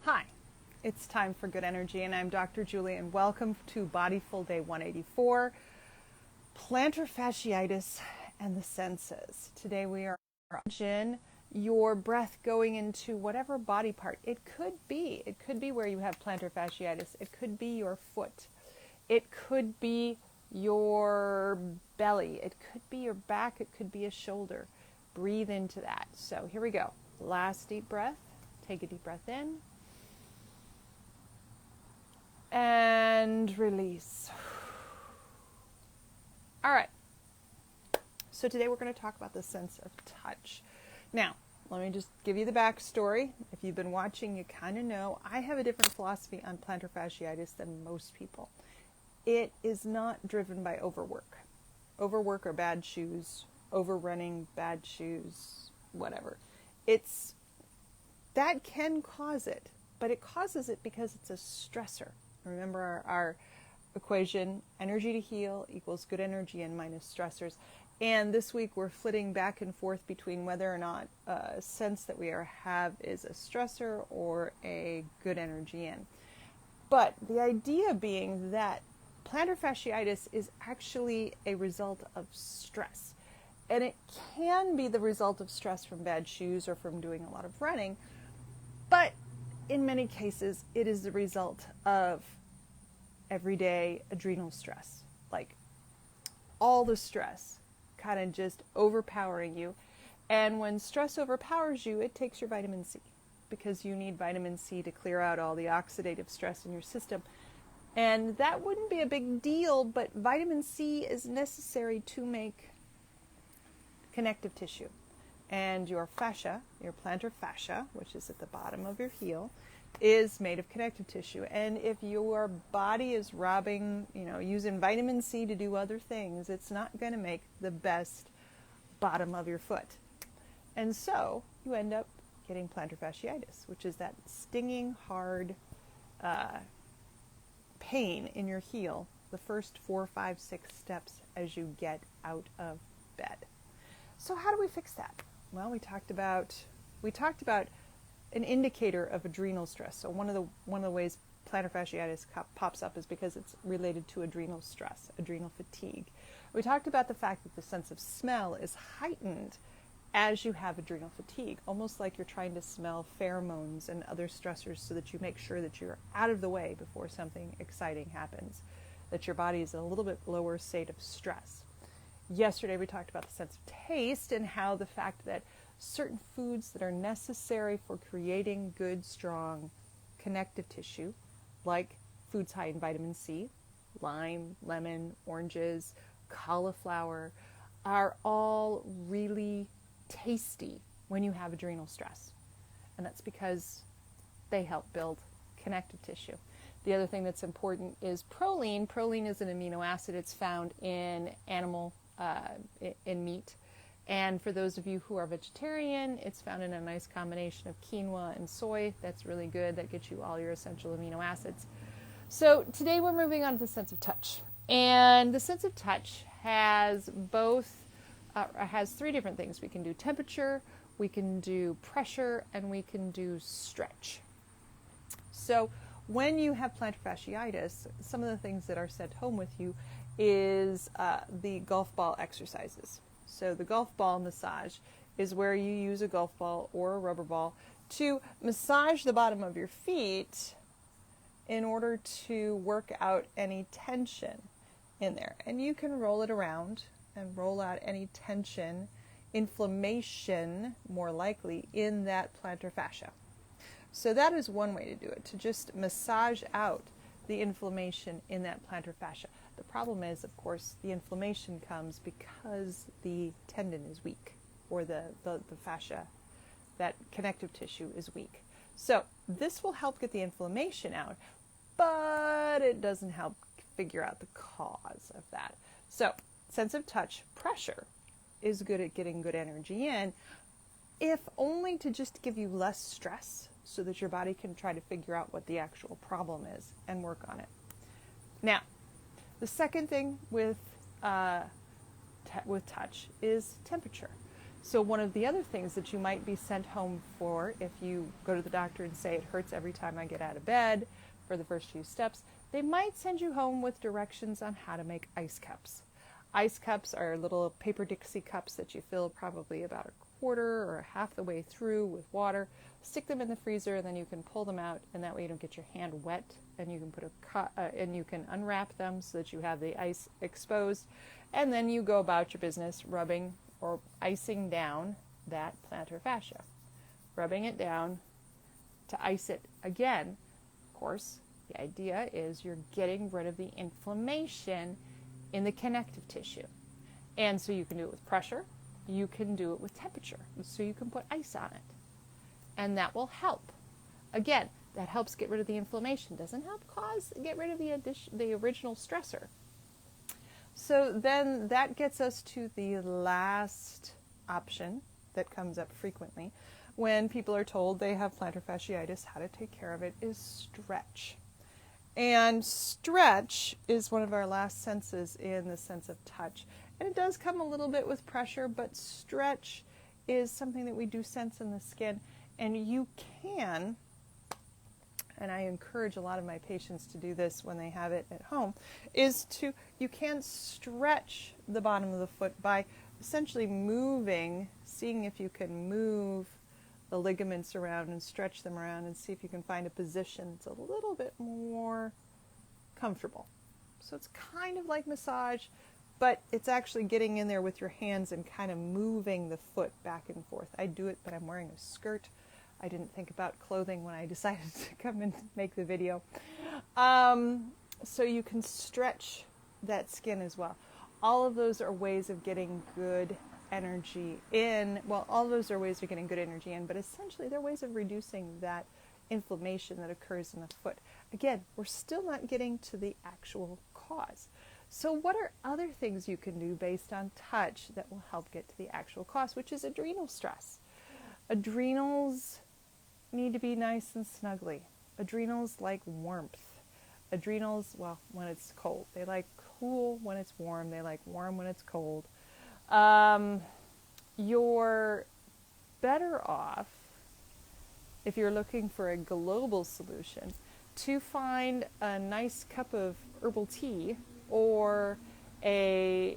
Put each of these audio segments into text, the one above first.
Hi, it's time for good energy, and I'm Dr. Julie, and welcome to Bodyful Day 184, Plantar Fasciitis and the Senses. Today we are imagine your breath going into whatever body part. It could be where you have plantar fasciitis. It could be your foot. It could be your belly. It could be your back. It could be a shoulder. Breathe into that. So here we go. Last deep breath. Take a deep breath in. And release. All right. So today we're going to talk about the sense of touch. Now, let me just give you the backstory. If you've been watching, you kind of know I have a different philosophy on plantar fasciitis than most people. It is not driven by overwork. Overwork or bad shoes, overrunning, bad shoes, whatever. That can cause it, but it causes it because it's a stressor. Remember our equation, energy to heal equals good energy and minus stressors. And this week we're flitting back and forth between whether or not a sense that we have is a stressor or a good energy in. But the idea being that plantar fasciitis is actually a result of stress. And it can be the result of stress from bad shoes or from doing a lot of running. But in many cases, it is the result of everyday adrenal stress, like all the stress kind of just overpowering you. And when stress overpowers you, it takes your vitamin C, because you need vitamin C to clear out all the oxidative stress in your system. And that wouldn't be a big deal, but vitamin C is necessary to make connective tissue. And your fascia, your plantar fascia, which is at the bottom of your heel, is made of connective tissue. And if your body is using vitamin C to do other things, it's not going to make the best bottom of your foot. And so you end up getting plantar fasciitis, which is that stinging, hard pain in your heel, the first 4, 5, 6 steps as you get out of bed. So how do we fix that? Well, we talked about an indicator of adrenal stress. So one of the ways plantar fasciitis pops up is because it's related to adrenal stress, adrenal fatigue. We talked about the fact that the sense of smell is heightened as you have adrenal fatigue, almost like you're trying to smell pheromones and other stressors so that you make sure that you're out of the way before something exciting happens, that your body is in a little bit lower state of stress. Yesterday we talked about the sense of taste and how the fact that certain foods that are necessary for creating good, strong connective tissue, like foods high in vitamin C, lime, lemon, oranges, cauliflower, are all really tasty when you have adrenal stress. And that's because they help build connective tissue. The other thing that's important is proline. Proline is an amino acid. It's found in in meat. And for those of you who are vegetarian, it's found in a nice combination of quinoa and soy. That's really good. That gets you all your essential amino acids. So today we're moving on to the sense of touch. And the sense of touch has has 3 different things. We can do temperature, we can do pressure, and we can do stretch. So when you have plantar fasciitis, some of the things that are sent home with you is the golf ball exercises. So the golf ball massage is where you use a golf ball or a rubber ball to massage the bottom of your feet in order to work out any tension in there. And you can roll it around and roll out any tension, inflammation, more likely, in that plantar fascia. So that is one way to do it, to just massage out the inflammation in that plantar fascia. The problem is, of course, the inflammation comes because the tendon is weak, or the fascia, that connective tissue is weak. So this will help get the inflammation out, but it doesn't help figure out the cause of that. So sense of touch, pressure, is good at getting good energy in, if only to just give you less stress so that your body can try to figure out what the actual problem is and work on it. Now, the second thing with touch is temperature. So one of the other things that you might be sent home for, if you go to the doctor and say it hurts every time I get out of bed for the first few steps, they might send you home with directions on how to make ice cups. Ice cups are little paper Dixie cups that you fill probably about a quarter or half the way through with water. Stick them in the freezer, and then you can pull them out, and that way you don't get your hand wet. And you can put and you can unwrap them so that you have the ice exposed, and then you go about your business rubbing or icing down that plantar fascia, rubbing it down to ice it again. Of course, the idea is you're getting rid of the inflammation in the connective tissue. And so you can do it with pressure, you can do it with temperature, so you can put ice on it. And that will help. Again, that helps get rid of the inflammation. Doesn't help get rid of the original stressor. So then that gets us to the last option that comes up frequently when people are told they have plantar fasciitis. How to take care of it is stretch. And stretch is one of our last senses in the sense of touch. And it does come a little bit with pressure, but stretch is something that we do sense in the skin. And you can, and I encourage a lot of my patients to do this when they have it at home, you can stretch the bottom of the foot by essentially seeing if you can move the ligaments around and stretch them around and see if you can find a position that's a little bit more comfortable. So it's kind of like massage, but it's actually getting in there with your hands and kind of moving the foot back and forth. I do it, but I'm wearing a skirt. I didn't think about clothing when I decided to come and make the video. So you can stretch that skin as well. All of those are ways of getting good energy in. Well, all of those are ways of getting good energy in, but essentially they're ways of reducing that inflammation that occurs in the foot. Again, we're still not getting to the actual cause. So what are other things you can do based on touch that will help get to the actual cause, which is adrenal stress? Adrenals need to be nice and snuggly. Adrenals like warmth. Adrenals, well, when it's cold. They like cool when it's warm. They like warm when it's cold. You're better off, if you're looking for a global solution, to find a nice cup of herbal tea or an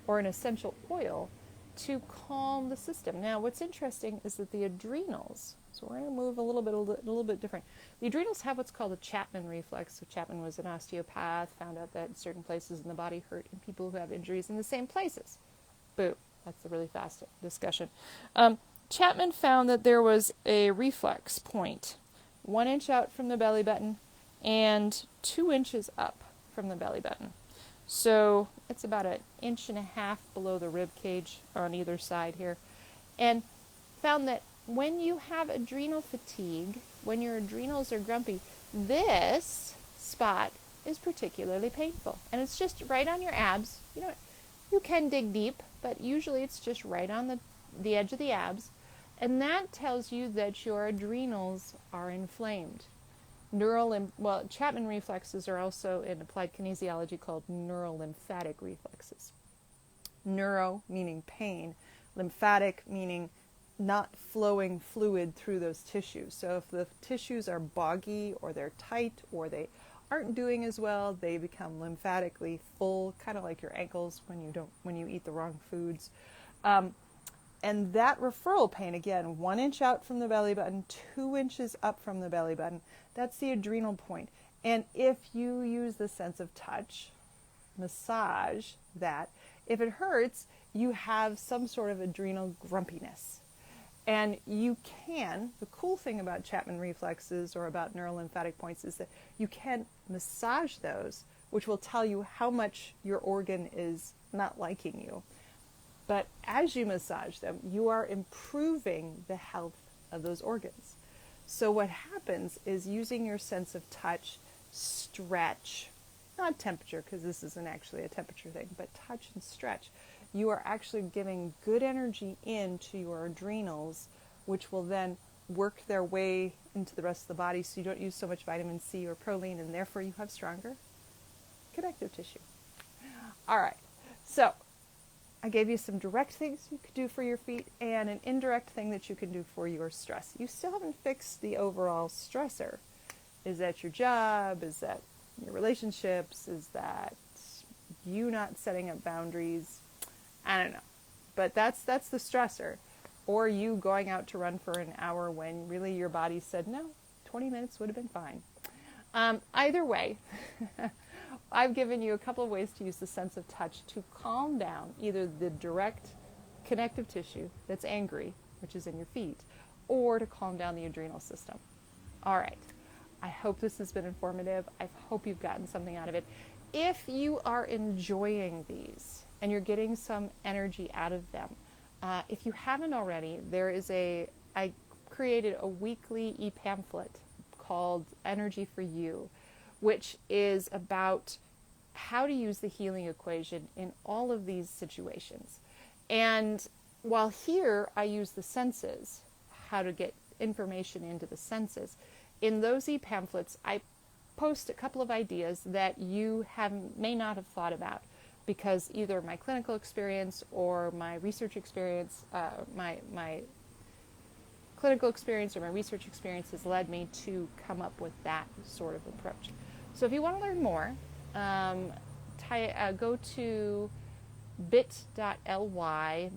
essential oil to calm the system. Now, what's interesting is that the adrenals, so we're going to move a little bit different. The adrenals have what's called a Chapman reflex. So Chapman was an osteopath, found out that certain places in the body hurt in people who have injuries in the same places. Boom. That's a really fast discussion. Chapman found that there was a reflex point 1 inch out from the belly button and 2 inches up from the belly button. So it's about 1.5 inches below the rib cage on either side here. And found that when you have adrenal fatigue, when your adrenals are grumpy, this spot is particularly painful. And it's just right on your abs. You can dig deep, but usually it's just right on the edge of the abs. And that tells you that your adrenals are inflamed. Chapman reflexes are also in applied kinesiology called neurolymphatic reflexes. Neuro meaning pain, lymphatic meaning not flowing fluid through those tissues. So if the tissues are boggy or they're tight or they aren't doing as well, they become lymphatically full, kind of like your ankles when you eat the wrong foods. And that referral pain, again, 1 inch out from the belly button, 2 inches up from the belly button, that's the adrenal point. And if you use the sense of touch, massage that, if it hurts, you have some sort of adrenal grumpiness. And you can, the cool thing about Chapman reflexes or about neurolymphatic points is that you can massage those, which will tell you how much your organ is not liking you. But as you massage them, you are improving the health of those organs. So what happens is using your sense of touch, stretch, not temperature, because this isn't actually a temperature thing, but touch and stretch. You are actually giving good energy into your adrenals, which will then work their way into the rest of the body so you don't use so much vitamin C or proline, and therefore you have stronger connective tissue. All right, so I gave you some direct things you could do for your feet and an indirect thing that you can do for your stress. You still haven't fixed the overall stressor. Is that your job? Is that your relationships? Is that you not setting up boundaries? I don't know. But that's the stressor. Or you going out to run for an hour when really your body said, no, 20 minutes would have been fine. Either way, I've given you a couple of ways to use the sense of touch to calm down either the direct connective tissue that's angry, which is in your feet, or to calm down the adrenal system. All right. I hope this has been informative. I hope you've gotten something out of it. If you are enjoying these and you're getting some energy out of them, if you haven't already, I created a weekly e-pamphlet called Energy for You, which is about how to use the healing equation in all of these situations. And while here I use the senses, how to get information into the senses, in those e-pamphlets I post a couple of ideas that you may not have thought about because either my clinical experience or my research experience, my clinical experience or my research experience has led me to come up with that sort of approach. So if you want to learn more, go to bit.ly/E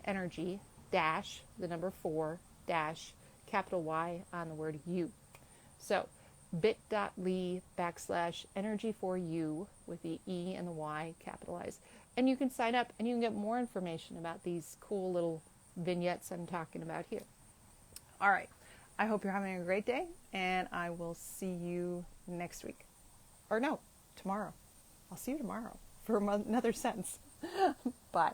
energy dash the number 4 dash capital Y on the word you. So bit.ly/energy for you with the E and the Y capitalized. And you can sign up and you can get more information about these cool little vignettes I'm talking about here. All right. I hope you're having a great day, and I will see you next week. Or no, tomorrow. I'll see you tomorrow for another sentence. Bye.